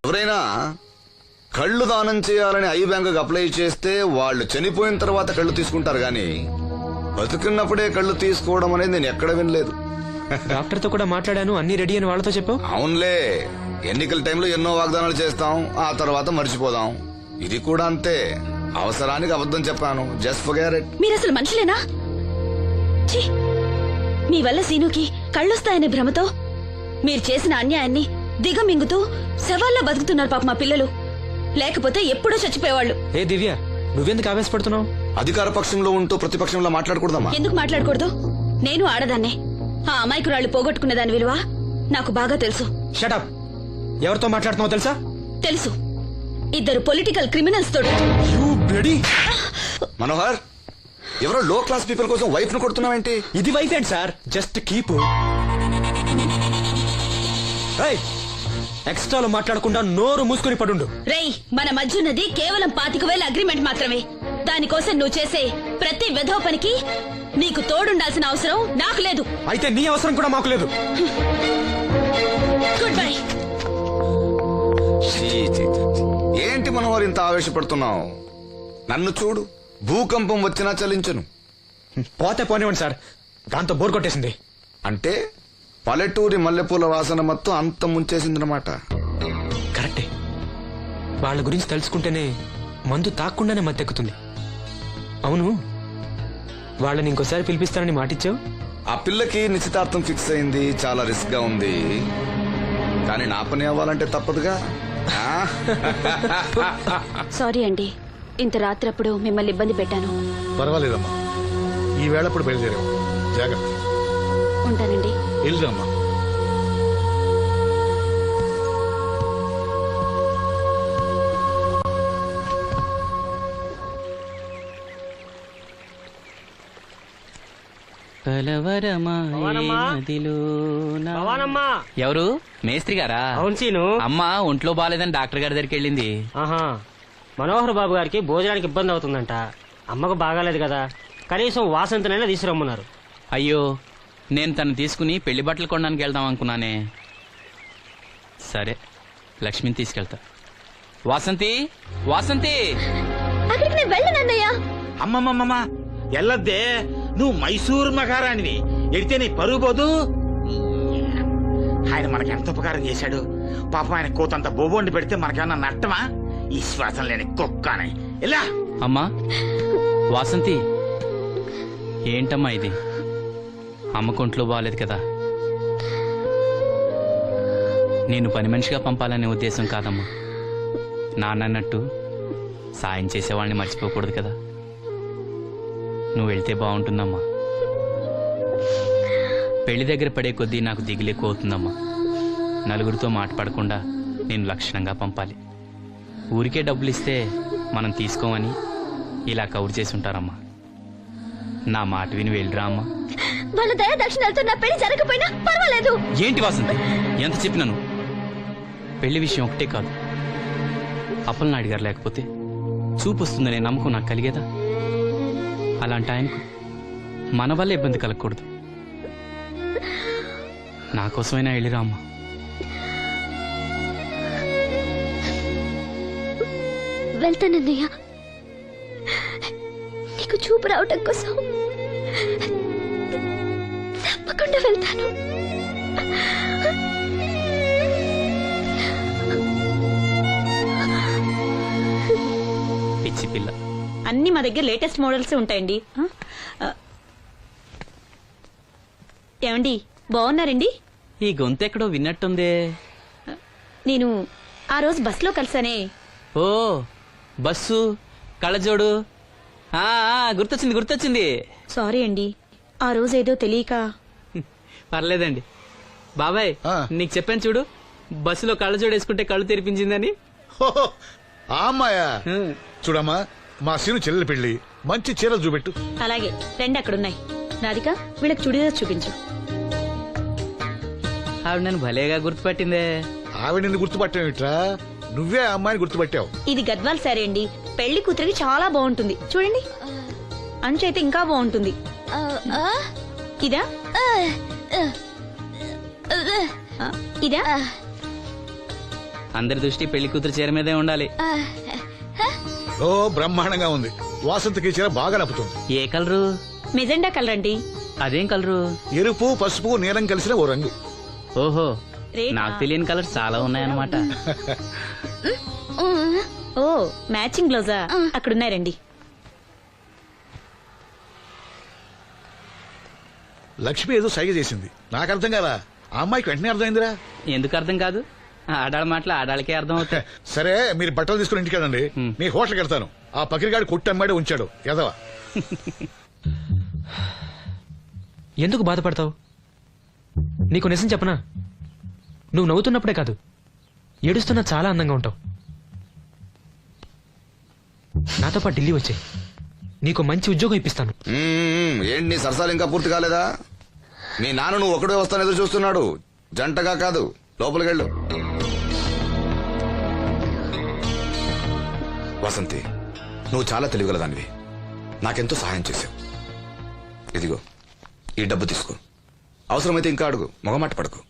ఎవరైనా కళ్ళు దానం చేయాలని ఐ బ్యాంకుకి అప్లై చేస్తే వాళ్ళు చనిపోయిన తర్వాత కళ్ళు తీసుకుంటారు గాని బతుకున్నప్పుడే కళ్ళు తీసుకోవడం అనేది నేను ఎక్కడ వినలేదు. డాక్టర్ తో కూడా మాట్లాడాను, అన్ని రెడీ అని వాళ్ళతో చెప్పావు. అవునులే, ఎన్నికల టైంలో ఎన్నో వాగ్దానాలు చేస్తాం, ఆ తర్వాత మర్చిపోదాం. ఇది కూడా అంతే, అవసరానికి అబద్ధం చెప్పాను. Just forget it. మీరు అసలు మనుషులేనా? ఛీ! మీ వల్ల సీనుకి కళ్ళొస్తాయనే భ్రమతో మీరు చేసిన అన్యాయాన్ని దిగమింగుతూ శవాల్లో బతుకుతున్నారు పాప మా పిల్లలు. లేకపోతే ఎప్పుడో చచ్చిపోయేవాళ్ళు. ఏ దివ్య, నువ్వెందుకు ఆవేశపడుతున్నావు? అధికార పక్షంలో ఉంటూ ప్రతిపక్షంలో మాట్లాడకూడదమ్మా. ఎందుకు మాట్లాడకూడదు? నేను ఆడదాన్నే. ఆ అమాయకురాళ్ళు పోగొట్టుకునే దాని విలువ నాకు బాగా తెలుసు. షటప్. ఎవరితో మాట్లాడుతున్నావు తెలుసా? తెలుసు. ఇద్దరు పొలిటికల్ క్రిమినల్స్ తోడు. మనోహర్, ఎవరో లో క్లాస్ పీపుల్ కోసం వైఫ్ ను కొడుతున్నావేంటి? ఇది వైఫ్ ఏంటి సార్? Just keep. ఎక్స్ట్రాలో మాట్లాడకుండా నోరు మూసుకుని పడుండు. రేయ్, మన మధ్య ఉన్నది కేవలం 25,000 అగ్రిమెంట్ మాత్రమే. దానికోసం నువ్వు చేసే ప్రతి వెధవ పనికి నీకు తోడుండాల్సిన అవసరం నాకు లేదు. అయితే నీ అవసరం కూడా మాకు లేదు. Good bye. ఏంటి మనోహర్ ఇంత ఆవేశపడుతున్నావు? నన్ను చూడు, భూకంపం వచ్చినా చలించను. పోతే పోనివ్వండి సార్, దాంతో బోర్ కొట్టేసింది. అంటే పల్లెటూరి మల్లెపూల వాసన మొత్తం అంత ముంచేసిందనమాట. కరెక్టే. వాళ్ళ గురించి తెలుసుకుంటేనే మందు తాక్కుండానే మత్తెక్కుతుంది. అవును, వాళ్ళని ఇంకోసారి పిలిపిస్తానని మాటిచ్చావు. ఆ పిల్లకి నిశ్చితార్థం ఫిక్స్ అయింది. చాలా రిస్క్ గా ఉంది, కానీ నా పని అవ్వాలంటే తప్పదుగా. సారీ అండి, ఇంత రాత్రప్పుడు మిమ్మల్ని ఇబ్బంది పెట్టాను. పర్వాలేదమ్మా, ఈ వేళప్పుడు బయలుదేరావు. జాగ్రత్త. ఉంటానండి. వెళ్దామా. ఎవరు? మేస్త్రి గారా? అవును సీను. అమ్మ ఒంట్లో బాగాలేదని డాక్టర్ గారి దగ్గరికి వెళ్ళింది. ఆహా, మనోహర్ బాబు గారికి భోజనానికి ఇబ్బంది అవుతుందంట. అమ్మకు బాగాలేదు కదా, కనీసం వాసంతనైనా తీసుకురమ్మన్నారు. అయ్యో, నేను తను తీసుకుని పెళ్లి బట్టలు కొనడానికి వెళ్దాం అనుకున్నానే. సరే, లక్ష్మిని తీసుకెళ్తా. వాసంతి, వాసంతి. అమ్మమ్మమ్మ, ఎల్లద్దే, నువ్వు మైసూరు మహారాణివి. ఎడితే నీ పరుగు పోదు. ఆయన మనకి ఎంత ఉపకారం చేశాడు. పాపం ఆయన కోతంత బోబోండి పెడితే మనకేమన్నా నట్టమా? ఈ శ్వాసం లేని కుక్కనే. ఇలా అమ్మా. వాసంతి, ఏంటమ్మా ఇది? అమ్మకొంట్లో బాగాలేదు కదా. నేను పని మనిషిగా పంపాలనే ఉద్దేశం కాదమ్మా. నాన్నన్నట్టు సాయం చేసేవాళ్ళని మర్చిపోకూడదు కదా. నువ్వు వెళ్తే బాగుంటుందమ్మా. పెళ్లి దగ్గర పడే కొద్దీ నాకు దిగులు ఎక్కువ అవుతుందమ్మా. నలుగురితో మాట పడకుండా నేను లక్షణంగా పంపాలి. ఊరికే డబ్బులు ఇస్తే మనం తీసుకోమని ఇలా కవర్ చేసి ఉంటారమ్మా. నా మాట విని వెళ్ళిరా అమ్మా. వాళ్ళ దయ దక్షిణాలతో నా పెళ్లి జరగకపోయినా పర్వాలేదు. ఏంటి వాసంతి, ఎంత చెప్పినాను? పెళ్లి విషయం ఒకటే కాదు, అప్పలనాయుడు గారు లేకపోతే చూపు వస్తుందనే నమ్మకం నాకు కలిగేదా? అలాంటి ఆయనకు మన వల్ల ఇబ్బంది కలగకూడదు. నా కోసమైనా వెళ్ళిరా అమ్మా. వెళ్తానన్నయ్య, నీకు చూపు రావటం కోసం తప్పకుండా వెళ్తాను. పిచ్చి పిల్ల. అన్ని మా దగ్గర లేటెస్ట్ మోడల్స్ ఉంటాయండి. ఏమండి, బాగున్నారండి? ఈ గొంతు ఎక్కడో విన్నట్టుందే. నేను ఆ రోజు బస్సులో కలిసానే. ఓ, బస్సు, కళ్ళజోడు. గుర్తొచ్చింది గుర్తొచ్చింది. సారీ అండి, ఆ రోజు ఏదో తెలియక. పర్లేదండి బాబాయ్, నీకు చెప్పాను చూడు, బస్సులో కళ్ళజోడు వేసుకుంటే కళ్ళు తెరిపించిందని. ఆ అమ్మాయా? చూడమ్మా, మా సీను చెల్లెలి పెళ్లి, మంచి చీరలు చూపెట్టు. అలాగే, రెండు అక్కడున్నాయి. రాధిక, వీళ్ళకి చుడిదార్ చూపించు. ఆవిడ నన్ను భలేగా గుర్తుపట్టిందే. ఆవిడ నిన్ను గుర్తుపట్టావిట్రా? నువ్వే ఆ అమ్మాయిని గుర్తుపట్టావు. ఇది గద్వాల్ సారీ అండి, పెళ్లి కూతురికి చాలా బాగుంటుంది. చూడండి, అంచు అయితే ఇంకా బాగుంటుంది. ఇదా ఇదా అందరి దృష్టి పెళ్లి కూతురు చీర మీదే ఉండాలి. ఓ బ్రహ్మాండంగా ఉంది. వాసంతకి చీర బాగా నప్పుతుంది. ఏ కలరు? మెజెండా కలర్ అండి. అదేం కలరు? ఎరుపు, పసుపు, నీలం కలిసిన ఓ రంగు. ఓహో, నాకు తెలియని కలర్స్ చాలా ఉన్నాయన్నమాట. ఓ మ్యాచింగ్ బ్లౌజా? అక్కడున్నాయి రండి. లక్ష్మి ఏదో సైగ చేసింది, నాకు అర్థం కదా. ఆ అమ్మాయికి వెంటనే అర్థమైందిరా. ఎందుకు అర్థం కాదు? ఆడాళ్ళ మాటలు ఆడాళ్ళకే అర్థం అవుతాయి. సరే, మీరు బట్టలు తీసుకుని ఇంటికి వెళ్ళండి. నీ హోటల్కి వెళ్తాను. ఆ పకిరిగాడు కొట్టి అమ్మాడే ఉంచాడు ఎదవా. ఎందుకు బాధపడతావు? నీకు నిజం చెప్పనా, నువ్వు నవ్వుతున్నప్పుడే కాదు, ఏడుస్తున్నా చాలా అందంగా ఉంటావు. నాతో పాటు ఢిల్లీ వచ్చే, నీకు మంచి ఉద్యోగం ఇప్పిస్తాను. ఏంటి నీ సరసాలు ఇంకా పూర్తి కాలేదా? మీ నాన్న నువ్వు ఒకడే వస్తాను ఎదురు చూస్తున్నాడు, జంటగా కాదు. లోపలికి వెళ్ళు. వసంతి, నువ్వు చాలా తెలివిగలదానివి. నాకెంతో సహాయం చేశావు. ఇదిగో ఈ డబ్బు తీసుకో. అవసరమైతే ఇంకా అడుగు, మొగమాట పడకు.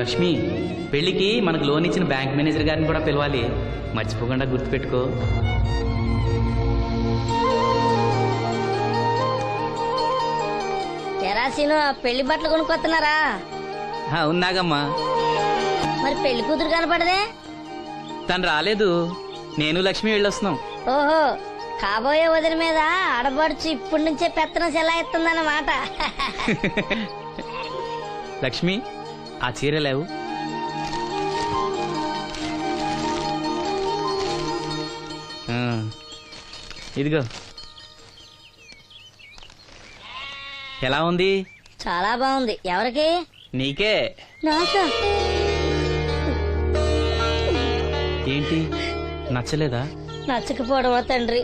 లక్ష్మి, పెళ్లికి మనకు లోన్ ఇచ్చిన బ్యాంక్ మేనేజర్ గారిని కూడా పిలవాలి. మర్చిపోకుండా గుర్తుపెట్టుకో. తెరాసీను పెళ్లి బట్టలు కొనుక్కొస్తున్నారా? ఉన్నాగమ్మా. మరి పెళ్లి కూతురు కనపడదే? తను రాలేదు, నేను లక్ష్మి వెళ్ళొస్తున్నాం. ఓహో, కాబోయే వదిన మీద ఆడబడుచు ఇప్పటి నుంచే పెత్తనం చెలాయిస్తుందన్నమాట. లక్ష్మి, ఆ చీర లేవు. ఇదిగో. ఎలా ఉంది? చాలా బాగుంది. ఎవరికి? నీకే. నాకా? ఏంటి, నచ్చలేదా? నచ్చకపోవడమా తండ్రి?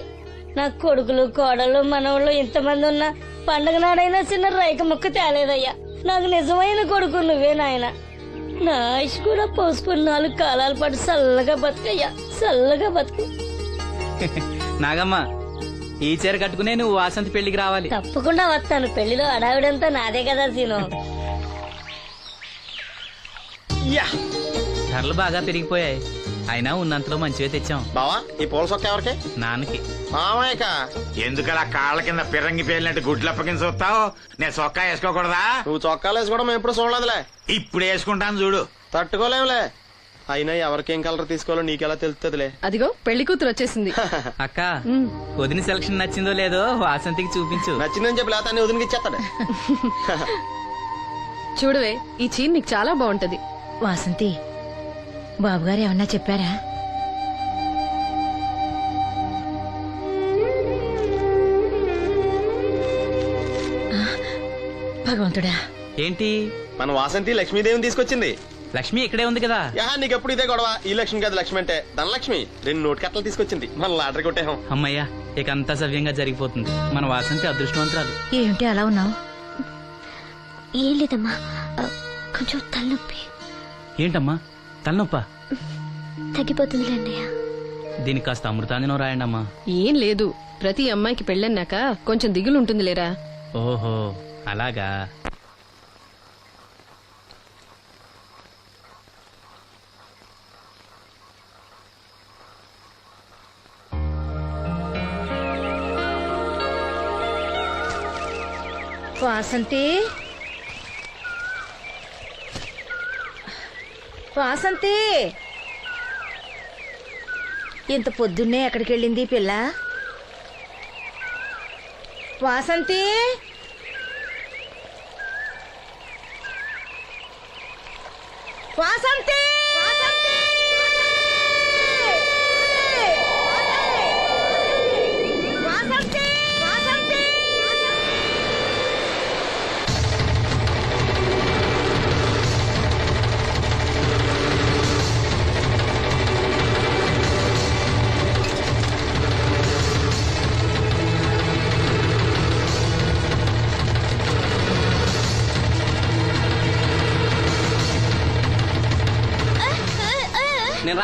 నా కొడుకులు, కోడలు, మనవళ్ళు ఇంతమంది ఉన్నా పండగ నాడైనా చిన్న రైక ముక్క తేలేదయ్యా. నాకు నిజమైన కొడుకు నువ్వే నాయన. నా ఆయుష్ కూడా పోసుకుని 4 కాలాల పాటు చల్లగా బతుకయ్యా, చల్లగా బతుకు. నాగమ్మ, ఈ చీర కట్టుకునే నువ్వు వాసంతి పెళ్లికి రావాలి. తప్పకుండా వస్తాను. పెళ్లిలో అడావిడంతా నాదే కదా సీను. ధరలు బాగా పెరిగిపోయాయి, అయినా ఉన్నంతలో మంచివే తెచ్చాం. బావా, ఈ పూల సొక్క ఎవరికి? నాన్నకి. మామయ్యక. ఎందుకలా కాళ్ళ కింద పిరంగి పేలినట్టు గుడ్లు అప్పకించి చూస్తావు? నేను చొక్కా వేసుకోకూడదా? నువ్వు చొక్కాలు వేసుకోవడం మేము ఎప్పుడు చూడలేదులే. ఇప్పుడు వేసుకుంటాను చూడు. తట్టుకోలేములే. అయినా ఎవరికేం కలర్ తీసుకోవాలో నీకెలా తెలుస్తుందిలే. అదిగో పెళ్లి కూతురు వచ్చేసింది. అక్క, వదిన సెలక్షన్ నచ్చిందో లేదో వాసంతికి చూపించు. నచ్చిందని చెప్పి లేతాన్ని వదిలికి ఇచ్చేస్తాడు. చూడవే, ఈ చీర నీకు చాలా బాగుంటది. వాసంతి, బాబుగారు ఏమన్నా చెప్పారా? భగవంతుడా. ఏంటి? మన వాసంతి లక్ష్మీదేవిని తీసుకొచ్చింది. లక్ష్మి ఇక్కడే ఉంది కదా. యా, నీకెప్పుడు ఇదే గొడవ. ఈ లక్ష్మి కాదు, లక్ష్మి అంటే ధనలక్ష్మి. 2 నోటు కట్టలు తీసుకొచ్చింది. మన లాటరీ కొట్టేహం. అమ్మయ్యా, ఇక అంతా సవ్యంగా జరిగిపోతుంది. మన వాసంతి అదృష్టవంతురాలు. ఏమిటి అలా ఉన్నావు? ఏం లేదమ్మా, కొంచెం తలనొప్పి. ఏంటమ్మా, తలనొప్పా? తగ్గిపోతుంది అన్నయ్య. దీనికి కాస్త అమృతాంజనం రాయండి అమ్మా. ఏం లేదు, ప్రతి అమ్మాయికి పెళ్ళన్నాక కొంచెం దిగులు ఉంటుంది లేరా. ఓహో, అలాగా. వాసంతి, వాసంతి, ఇంత పొద్దున్నే ఎక్కడికి వెళ్ళింది పిల్ల? వాసంతి, వాసంతి, వాసంతి, వాసంతి.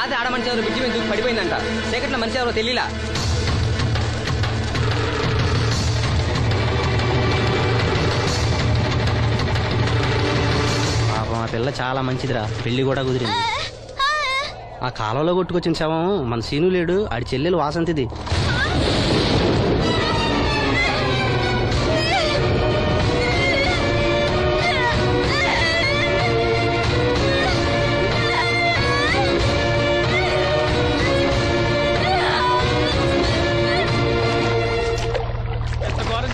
రాత్రి ఆడ మనిషి ఎవరు బ్రిడ్జి మీద దూకి పడిపోయిందంట. చీకట్లో మనిషి ఎవరో తెలియలా. పాపం ఆ పిల్ల చాలా మంచిదిరా, పెళ్లి కూడా కుదిరింది. ఆ కాలంలో కొట్టుకొచ్చిన శవం మన సీను లేడు, ఆడి చెల్లెలు వాసంతిది.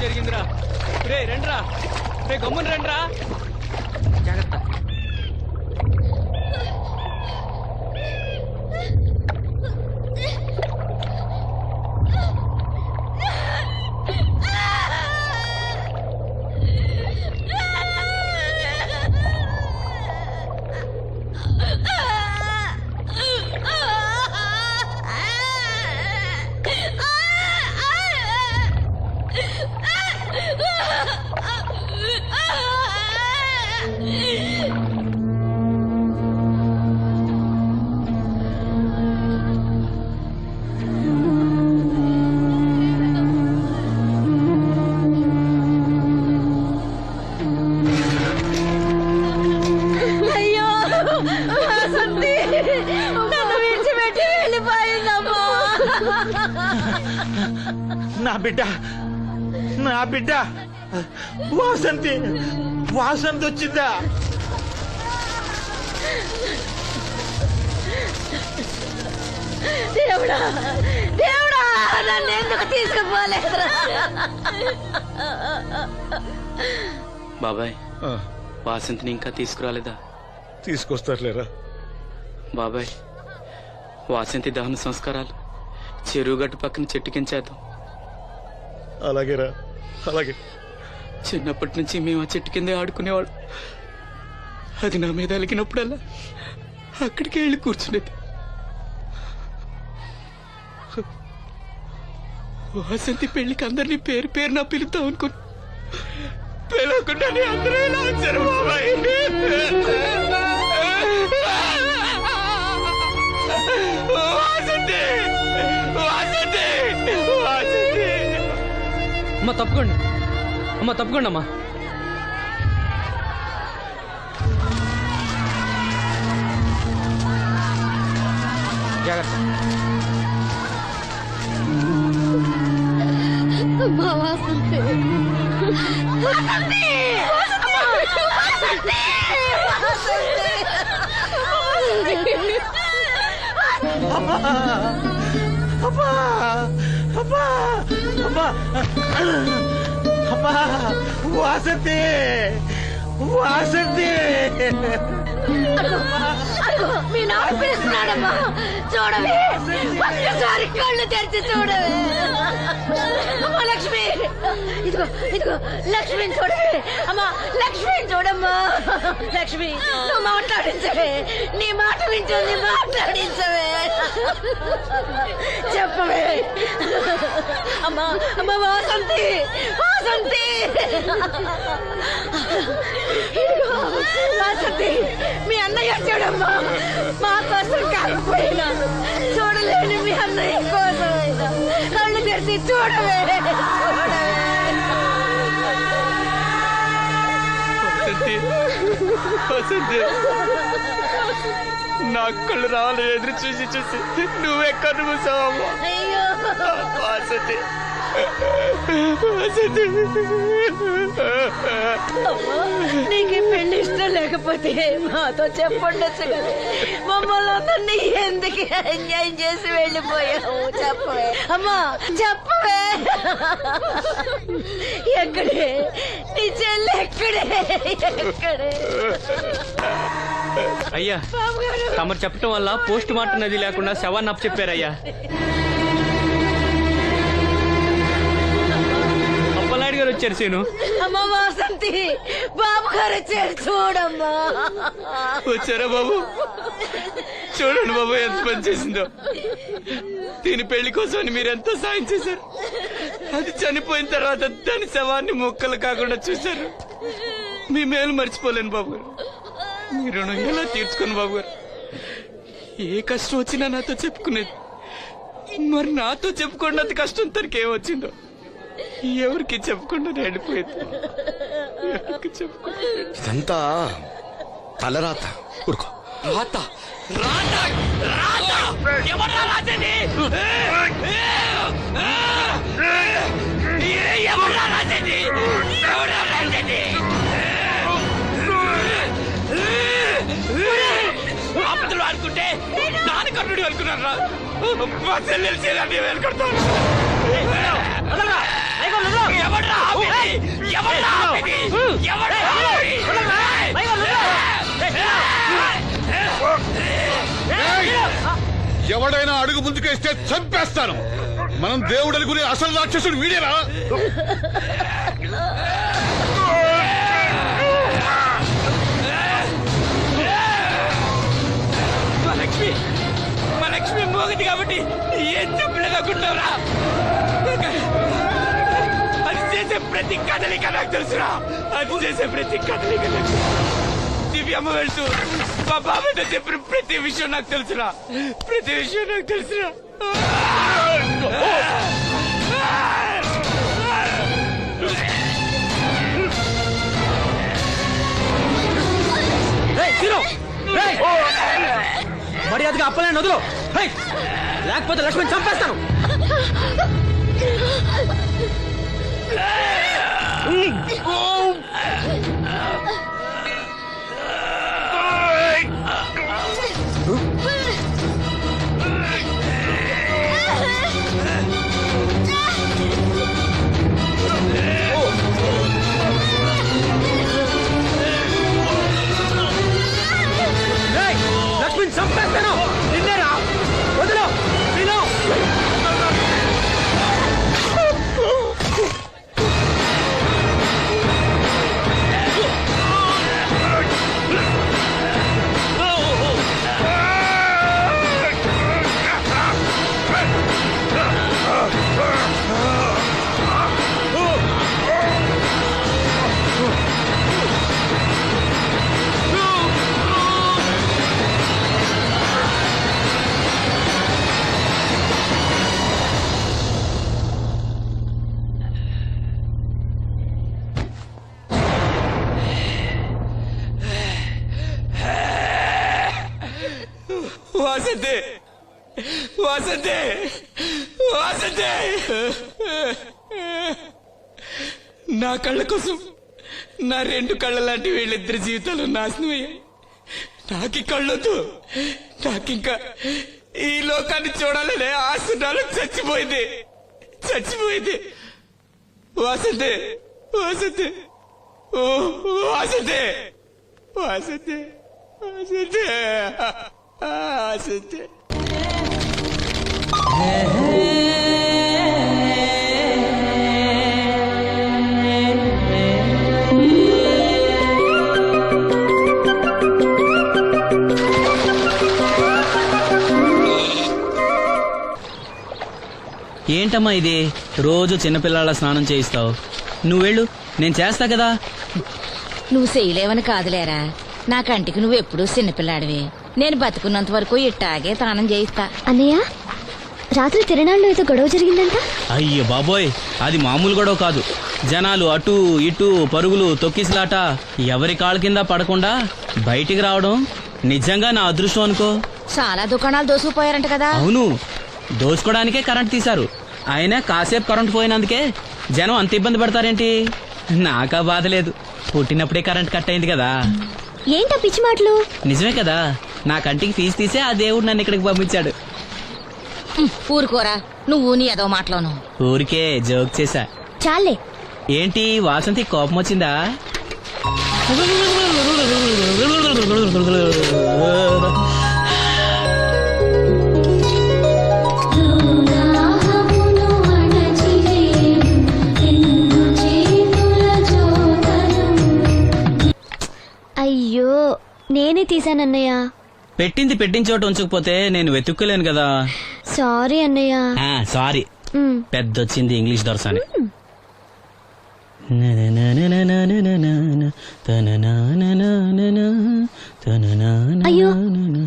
జరిగిందిరా రే, రండ్రా రే, గమ్మున రండ్రా. జాగ్రత్త. అయ్యో వాసంతి నన్ను విడిచిపెట్టి వెళ్ళిపోయిందమ్మా. నా బిడ్డ వాసంతి వచ్చిందా? దేవుడా దేవుడా నన్ను ఎందుకు తీసుకుపోలేదురా? బాబాయ్, వాసంతిని ఇంకా తీసుకురాలేదా? తీసుకొస్తారులేరా. బాబాయ్, వాసంతి దహన సంస్కారాలు చెరువు గట్టు పక్కన చెట్టు కించేద్దాం. అలాగేరా, అలాగే. చిన్నప్పటి నుంచి మేము ఆ చెట్టు కిందే ఆడుకునేవాడు. అది నా మీద అలిగినప్పుడల్లా అక్కడికే వెళ్ళి కూర్చునేది. వాసంతి పెళ్లికి అందరినీ పేరు పేరు నా పిలుద్దాం అనుకుని పిలవకుండానే అందరూ ఇలా వచ్చారు బాబాయ్. వాసంతి, వాసంతి, వాసంతి. అమ్మ తప్పుకోండి, అమ్మ తప్పుకోండి అమ్మా. జాగ్రత్త. అమ్మా వాసంతి వాసంతి వాసంతి వాసంతి మీ నాన్న పిలుస్తున్నాడమ్మా. చూడవే, ఒక్కసారి కళ్ళు తెరిచి చూడవే. అమ్మా లక్ష్మి, ఇదిగో ఇదిగో లక్ష్మిని చూడవే. అమ్మా లక్ష్మిని చూడమ్మా. లక్ష్మి, నువ్వు మాట్లాడించవే. నీ మాట వింటుంది, మాట్లాడించవే. చెప్పవే. అమ్మా అమ్మా వాసంతి, వాసంతి. ఇదిగో వాసంతి, మీ అన్నయ్య చూడమ్మా. మా కోసం కాకపోయినా చూడలేని మీ అన్నయ్య కోసమైనా కళ్ళు తెరిచి చూడవే, చూడవే. వసంతి, నా కళ్ళు రావాలి ఎదురు చూసి చూసి నువ్వెక్కడ కూసావమ్మా. అయ్యో వసంతి, వసంతి. నీకు పెళ్లి ఇష్టం లేకపోతే మాతో చెప్పండొచ్చు కదా. మమ్మల్ని అందరినీ ఎందుకు ఎంజాయ్ చేసి వెళ్ళిపోయావు? చెప్పవే అమ్మా, చెప్పవే. ఎక్కడే నీ చెల్లి? ఎక్కడే ఎక్కడే? అయ్యా, తమరు చెప్పటం వల్ల పోస్ట్ మార్టం నది లేకుండా శవాన్ని అప్పచెప్పారయ్యా. అప్పలనాయుడు గారు వచ్చారు సీను. అమ్మ వాసంతి, బాబు గారు వచ్చారు చూడమ్మా. వచ్చారా బాబు? చూడండి బాబు ఎంత పని చేసిందో. దీని పెళ్లి కోసం మీరు ఎంతో సాయం చేశారు. అది చనిపోయిన తర్వాత దాని శవాన్ని ముక్కలు కాకుండా చూశారు. మీ మేలు మర్చిపోలేను బాబు గారు. మీ రుణం ఎలా తీర్చుకోను బాబు గారు. ఏ కష్టం వచ్చినా నాతో చెప్పుకునేది. మరి నాతో చెప్పుకున్నంత కష్టం తనకి ఏమొచ్చిందో ఎవరికి చెప్పకుండా వెళ్ళిపోయింది. ఎవరికి చెప్పకుండా ఇదంతా తలరాత. ఊరుకో. రాత రాత రాత ఎవరా రాజని? ఎవరా రాజని? ఎవరా రాజని? ఆపదలు అనుకుంటే నాన్నకర్ణుడు అనుకున్నారా? మా చెల్లెలు చేయాలని వెళ్ళుకుంటాను. ఎవడ్రా ఆపేది? ఎవడ్రా ఆపేది? ఎవడ్రా ఆపేది? ఎవడైనా అడుగు ముందుకేస్తే చంపేస్తాను. మనం దేవుడు అనుకునే అసలు రాక్షసుడు వీడేరా? మా లక్ష్మి మోగది కాబట్టి ఏం చెప్పలేదనుకుంటావురా? అది చేసే ప్రతి కదలిక నాకు తెలుసురా. అది చేసే ప్రతి కదలిక నాకు దివ్యమ్మ వెళ్తూ మా బాబాయ్తో చెప్పిన ప్రతి విషయం నాకు తెలుసురా. ప్రతి విషయం నాకు తెలుసురా. మర్యాదగా అప్పలేని వదులు, లేకపోతే లక్ష్మణ్ చంపేస్తాను. లక్ష్మణ్ చంపేస్తాను. నిన్నేరా వదులు. వాసంతి వాసంతి వాసంతి, నా కళ్ళ కోసం నా రెండు కళ్ళ లాంటి వీళ్ళిద్దరి జీవితాలు నాశనమయ్యాయి. నాకి కళ్ళొద్దు. నాకింకా ఈ లోకాన్ని చూడాలనే ఆశ నాలో చచ్చిపోయింది. చచ్చిపోయింది. వాసంతి వాసంతి ఓ వాసంతి వాసంతి వాసంతి వాసంతి. ఏంటమ్మా ఇది? రోజు చిన్నపిల్లల స్నానం చేయిస్తావు. నువ్వు వెళ్ళు, నేను చేస్తా కదా. నువ్వు చేయలేవని కాదులేరా, నా కంటికి నువ్వు ఎప్పుడూ చిన్నపిల్లాడివి. నేను బతుకున్నంత వరకు ఇట్టాగే స్నానం చేయిస్తా. అన్నయ్య, రాత్రి తిరణాల్లో ఏదో గొడవ జరిగిందంట. అయ్యో బాబోయ్, అది మామూలు గొడవ కాదు. జనాలు అటు ఇటు పరుగులు, తొక్కిసలాట. ఎవరి కాళ్ళ కింద పడకుండా బయటికి రావడం నిజంగా నా అదృష్టం అనుకో. చాలా దుకాణాలు దోసుకుపోయారంట కదా. అవును, దోచుకోవడానికే కరెంట్ తీశారు. అయినా కాసేపు కరెంట్ పోయినందుకే జనం అంత ఇబ్బంది పడతారేంటి? నాకా బాధ లేదు, పుట్టినప్పుడే కరెంట్ కట్ అయింది కదా. ఏంటా పిచ్చి మాటలు? నిజమే కదా, నా కంటికి ఫీజు తీసే ఆ దేవుడు నన్ను ఇక్కడికి పంపించాడు. ఊరుకోరా, నువ్వు నీ ఏదో మాటలోను. ఊరికే జోక్ చేశా. చాలే. ఏంటి వాసంతి కోపం వచ్చిందా? అయ్యో, నేనే తీసానన్నయ్య. పెట్టింది పెట్టిన చోట ఉంచకపోతే నేను వెతుక్కోలేను కదా. సారీ అన్నయ్య. సారీ. పెద్దొచ్చింది ఇంగ్లీష్ దొరసాని. అయ్యో,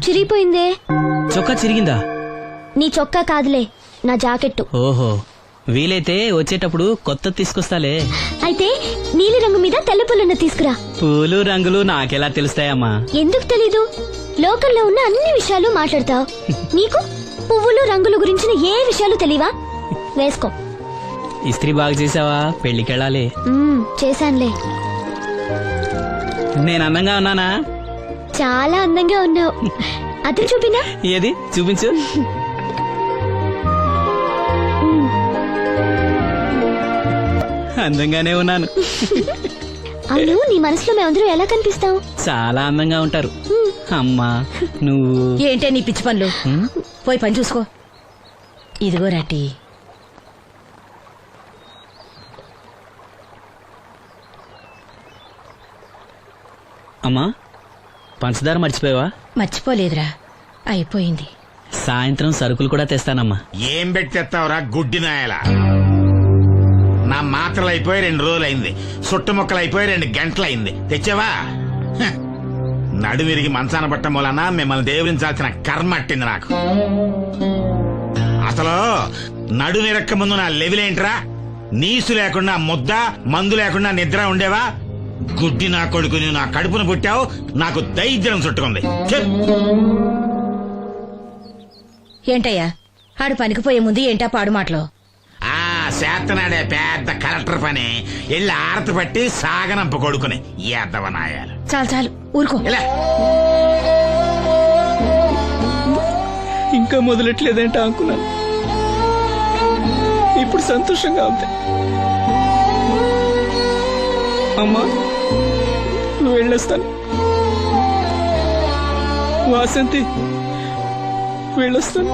చిరిగిపోయిందే. చొక్కా చిరిగిందా? నీ చొక్కా కాదులే, నా జాకెట్టు. ఓహో, వీలైతే వచ్చేటప్పుడు కొత్త తీసుకొస్తాలే. అయితే నీలి రంగు మీద తెల్ల పుల్లన్న తీసుకురా. పూలు రంగులు నాకెలా తెలుస్తాయమ్మా? ఎందుకు తెలీదు? లోకల్లో ఉన్న అన్ని విషయాలు మాట్లాడతావు. నీకు పువ్వులు రంగుల గురించిన ఏ విషయాలు తెలియవా? వేసుకో. ఇస్త్రీ బాగా చేసావా? పెళ్లికెళ్ళాలి. చేశానులే. నేను అందంగా ఉన్నానా? చాలా అందంగా ఉన్నావు. అది చూపినా? ఏది చూపించు. అందంగానే ఉన్నాను. అవును, నీ మనసులో మేమందరూ ఎలా కనిపిస్తావు? చాలా అందంగా ఉంటారు. అమ్మా నువ్వు ఏంటే నీ పిచ్చి పనులు? పోయి పని చూసుకో. ఇదిగో రాటి. అమ్మా, పంచదార మర్చిపోయావా? మర్చిపోలేదురా, అయిపోయింది. సాయంత్రం సరుకులు కూడా తెస్తానమ్మా. ఏం పెట్టి తెస్తావురా గుడ్డి నాయలా? నా మాత్రలు అయిపోయి 2 రోజులైంది, సుట్టుముక్కలు అయిపోయి 2 గంటలైంది. తెచ్చావా? నడుమిరిగి మంచాన పట్టం వలన మిమ్మల్ని దేవుడించాల్సిన కర్మ అట్టింది నాకు. అసలు నడుమిరక్క ముందు నా లెవెలేంట్రా? నీసు లేకుండా ముద్ద, మందు లేకుండా నిద్ర ఉండేవా? గుడ్డి నా కొడుకు, నువ్వు నా కడుపును పుట్టావు, నాకు దైద్యం చుట్టుకుంది. ఏంటయ్యా ఆడు పనికిపోయే ముందు ఏంటా పాడు మాటలు? చేతనాడే పెద్ద కలెక్టర్ పని. ఎల్లి ఆరతి పట్టి సాగనంప కొడుకుని ఎద్దవనాయాలు. చాలు చాలు ఊరుకో. ఇంకా మొదలెట్లేదంటే అనుకున్నాను. ఇప్పుడు సంతోషంగా ఉంది. అమ్మా నువ్వు వెళ్ళొస్తాను. వాసంతి వెళ్ళొస్తాను.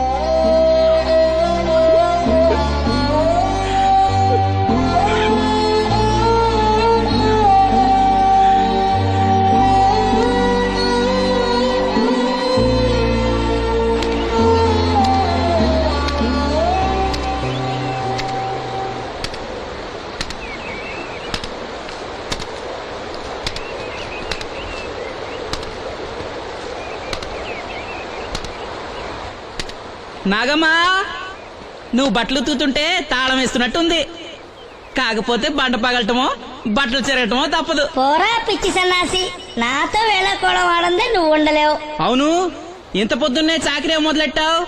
నాగమ్మా, నువ్వు బట్టలు తూతుంటే తాళం వేస్తున్నట్టుంది. కాకపోతే బండ పగలటమో బట్టలు చెరగటమో తప్పదు. పోరా పిచ్చి సన్నాసి, నాతో వేళకోవడం వాడందే నువ్వు ఉండలేవు. అవును, ఇంత పొద్దున్నే చాకరీ మొదలెట్టావు,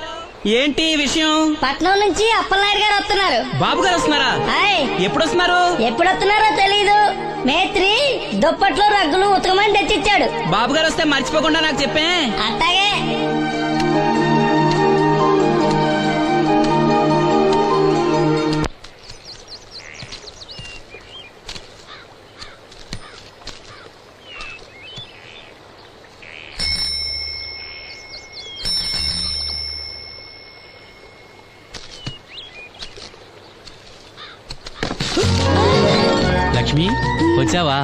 ఏంటి విషయం? పట్నం నుంచి అప్పలనాయుడు గారు వస్తున్నారు. బాబు గారు వస్తున్నారా? ఎప్పుడు వస్తున్నారు? ఎప్పుడు వస్తున్నారో తెలీదు. మేత్రి దుప్పట్లు రగ్గులు ఉతకమని తెచ్చిచ్చాడు. బాబు గారు వస్తే మర్చిపోకుండా నాకు చెప్పే. అట్టాగే. లక్ష్మి వచ్చావా?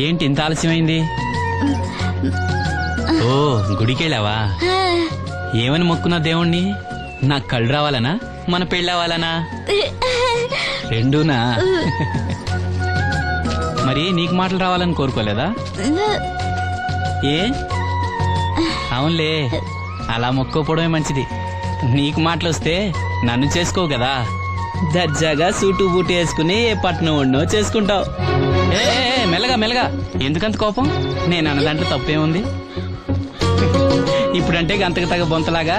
ఏంటి ఇంత ఆలస్యమైంది? ఓ గుడికెళ్ళావా? ఏమని మొక్కున్నా దేవుణ్ణి? నాకు కళ్ళు రావాలనా, మన పెళ్ళవాలనా? రెండూనా? మరి నీకు మాటలు రావాలని కోరుకోలేదా? ఏ అవునులే, అలా మొక్కోపోవడమే మంచిది. నీకు మాటలు వస్తే నన్ను చేసుకోవు కదా, దర్జాగా సూటు బూటు వేసుకుని ఏ పట్నం ఉండో చేసుకుంటావు. ఏ మెల్లగా మెల్లగా, ఎందుకంత కోపం? నేను అన్న దాంట్లో తప్పేముంది? ఇప్పుడంటే గంతకు తగ్గ బొంతలాగా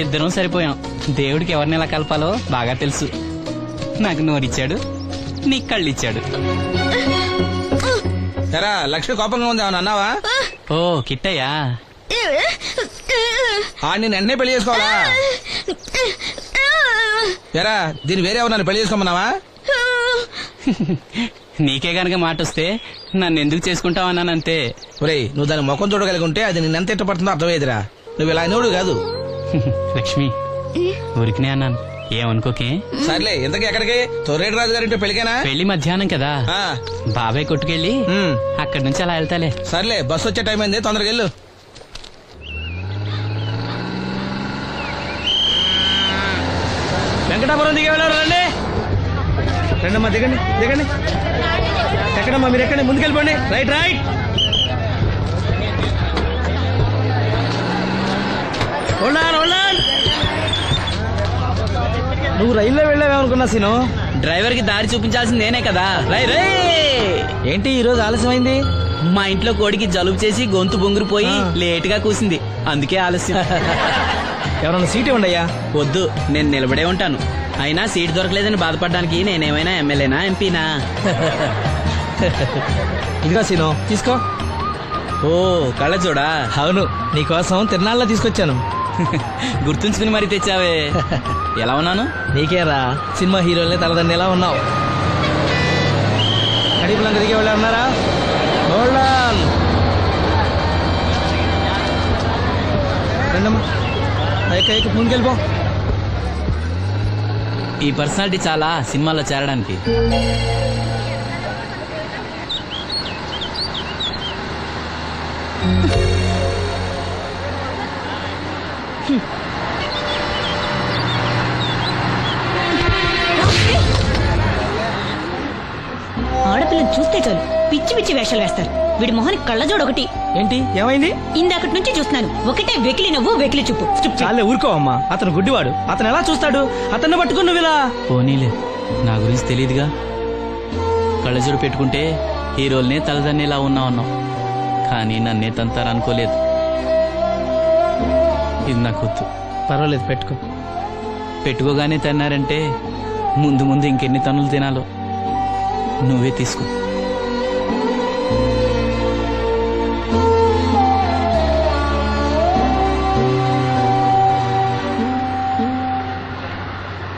ఇద్దరం సరిపోయాం. దేవుడికి ఎవరిని ఎలా కలపాలో బాగా తెలుసు. నాకు నోరిచ్చాడు, నీకు కళ్ళు ఇచ్చాడు. లక్ష్మి కోపంగా ఉంది ఏమన్నా అన్నావా? ఓ కిట్టయ్యా, నేను వెంటనే పెళ్లి చేసుకోవాలా? ఎరా దీన్ని వేరే ఎవరు నన్ను పెళ్లి చేసుకోమన్నావా? నీకే గనక మాట వస్తే నన్ను ఎందుకు చేసుకుంటావు అన్నానంతే. ఒరేయ్, నువ్వు దాని ముఖం చూడగలిగి ఉంటే అది నిన్నెంత ఇష్టపడుతుందో అర్థమయ్యేదిరా. నువ్వు ఇలా అయినోడు కాదు. లక్ష్మి ఊరికినే అన్నాను, ఏమనుకోకే. సర్లే, ఇంతకీ ఎక్కడికి? తొర్రేడు రాజు గారింటే పెళ్లికేనా? పెళ్లి మధ్యాహ్నం కదా, బాబాయ్ కొట్టుకెళ్ళి అక్కడి నుంచి అలా వెళ్తాలే. సర్లే, బస్సు వచ్చే టైం అయింది, తొందరగా వెళ్ళు. వెంకటాపురం దిగే వెళ్ళారు. రండి రండమ్మా, దిగండి దిగండి. ఎక్కడమ్మా మీరు? ఎక్కండి, ముందుకెళ్ళిపోండి. Right right. నువ్వు రైల్లో వెళ్ళావేమనుకున్నా సీను. డ్రైవర్ కి దారి చూపించాల్సింది నేనే కదా. రై రే ఏంటి ఈ రోజు ఆలస్యమైంది? మా ఇంట్లో కోడికి జలుబు చేసి గొంతు బొంగురుపోయి లేట్ గా కూసింది, అందుకే ఆలస్యం. ఎవరన్నా సీట్ ఇవ్వండి అయ్యా. వద్దు, నేను నిలబడే ఉంటాను. అయినా సీట్ దొరకలేదని బాధపడడానికి నేనేమైనా ఎమ్మెల్యేనా ఎంపీనా? ఇదిగా సీను తీసుకో. ఓ కళ్ళజోడా? అవును, నీకోసం తిరునాళ్ళ తీసుకొచ్చాను. గుర్తుంచుకుని మరి తెచ్చావే. ఎలా ఉన్నాను? నీకేరా సినిమా హీరోలే తలదండి ఎలా ఉన్నావు. కడిపులంక దిగే వాళ్ళు ఉన్నారా? రండమ్మా, ముందుకెళ్ళిపో. ఈ పర్సనాలిటీ చాలా సినిమాలో చేరడానికి. ఆడపిల్లని చూస్తే చాలు పిచ్చి పిచ్చి వేషాలు వేస్తారు. వీడి మొహానికి కళ్ళజోడు ఒకటి. ఏంటి ఏమైంది? ఇందాకటి నుంచి చూస్తున్నాను, ఒకటే వెకిలి నవ్వు వెకిలి చూపు. చాలే ఊరుకో అమ్మా, అతను గుడ్డివాడు. అతను ఎలా చూస్తాడు? అతన్ని పట్టుకుని నువ్వు ఇలా. పోనీలే, నా గురించి తెలియదుగా. కళ్ళజోడు పెట్టుకుంటే హీరోల్నే తలదన్నేలా ఉన్నావు, కానీ నన్నే తంతారనుకోలేదు. ఇది నాకు వద్దు. పర్వాలేదు, పెట్టుకో. పెట్టుకోగానే తన్నారంటే ముందు ముందు ఇంకెన్ని తన్నులు తినాలో. నువ్వే తీసుకో.